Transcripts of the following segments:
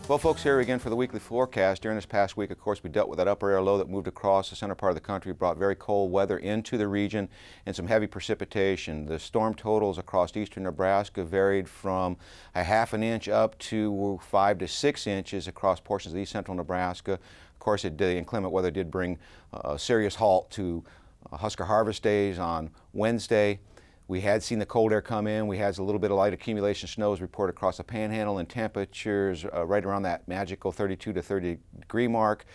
Well, folks, here again for the weekly forecast. During this past week, of course, we dealt with that upper air low that moved across the center part of the country, brought very cold weather into the region and some heavy precipitation. The storm totals across eastern Nebraska varied from a half an inch up to 5 to 6 inches across portions of east central Nebraska. Of course, the inclement weather did bring a serious halt to Husker harvest days on Wednesday. We had seen the cold air come in. We had a little bit of light accumulation snows reported across the panhandle, and temperatures right around that magical 32 to 30 degree mark.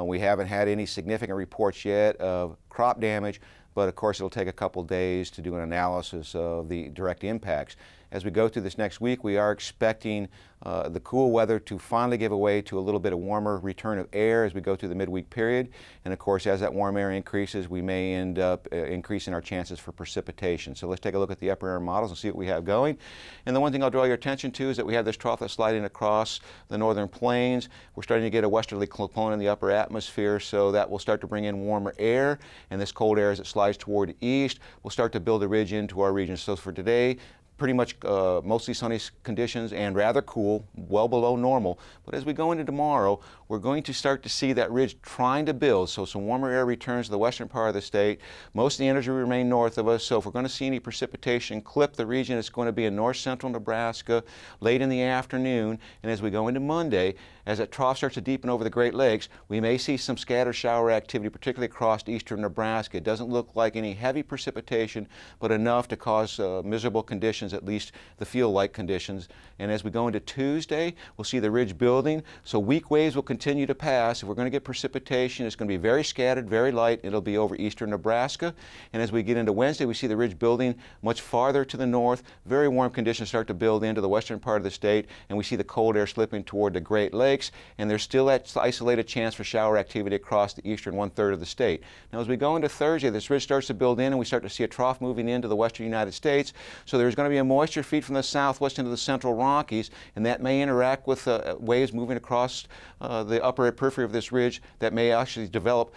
We haven't had any significant reports yet of crop damage, but of course it'll take a couple days to do an analysis of the direct impacts. As we go through this next week, we are expecting the cool weather to finally give way to a little bit of warmer return of air as we go through the midweek period. And of course, as that warm air increases, we may end up increasing our chances for precipitation. So let's take a look at the upper air models and see what we have going. And the one thing I'll draw your attention to is that we have this trough that's sliding across the northern plains. We're starting to get a westerly component in the upper atmosphere, so that will start to bring in warmer air. And this cold air, as it slides toward the east, will start to build a ridge into our region. So for today, pretty much mostly sunny conditions and rather cool, well below normal. But as we go into tomorrow, we're going to start to see that ridge trying to build. So some warmer air returns to the western part of the state. Most of the energy will remain north of us. So if we're going to see any precipitation clip the region, it's going to be in north central Nebraska late in the afternoon. And as we go into Monday, as that trough starts to deepen over the Great Lakes, we may see some scattered shower activity, particularly across eastern Nebraska. It doesn't look like any heavy precipitation, but enough to cause miserable conditions, at least the feel-like conditions. And as we go into Tuesday, we'll see the ridge building. So weak waves will continue to pass. If we're going to get precipitation, it's going to be very scattered, very light. It'll be over eastern Nebraska. And as we get into Wednesday, we see the ridge building much farther to the north. Very warm conditions start to build into the western part of the state, and we see the cold air slipping toward the Great Lakes. And there's still that isolated chance for shower activity across the eastern one-third of the state. Now, as we go into Thursday, this ridge starts to build in, and we start to see a trough moving into the western United States. So there's going to be a moisture feed from the southwest into the central Rockies, and that may interact with waves moving across the upper periphery of this ridge that may actually develop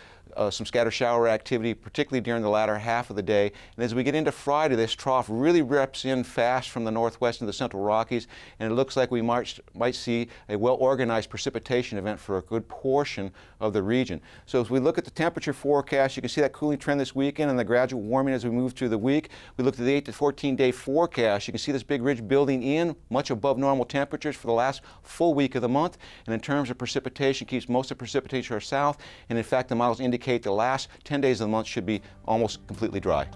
some scattered shower activity, particularly during the latter half of the day. And as we get into Friday, this trough really reps in fast from the northwest into the central Rockies, and it looks like we might see a well-organized precipitation event for a good portion of the region. So as we look at the temperature forecast, you can see that cooling trend this weekend and the gradual warming as we move through the week. We look at the 8 to 14-day forecast. You can see this big ridge building in much above normal temperatures for the last full week of the month. And in terms of precipitation, keeps most of the precipitation to our south. And in fact, the models indicate the last 10 days of the month should be almost completely dry.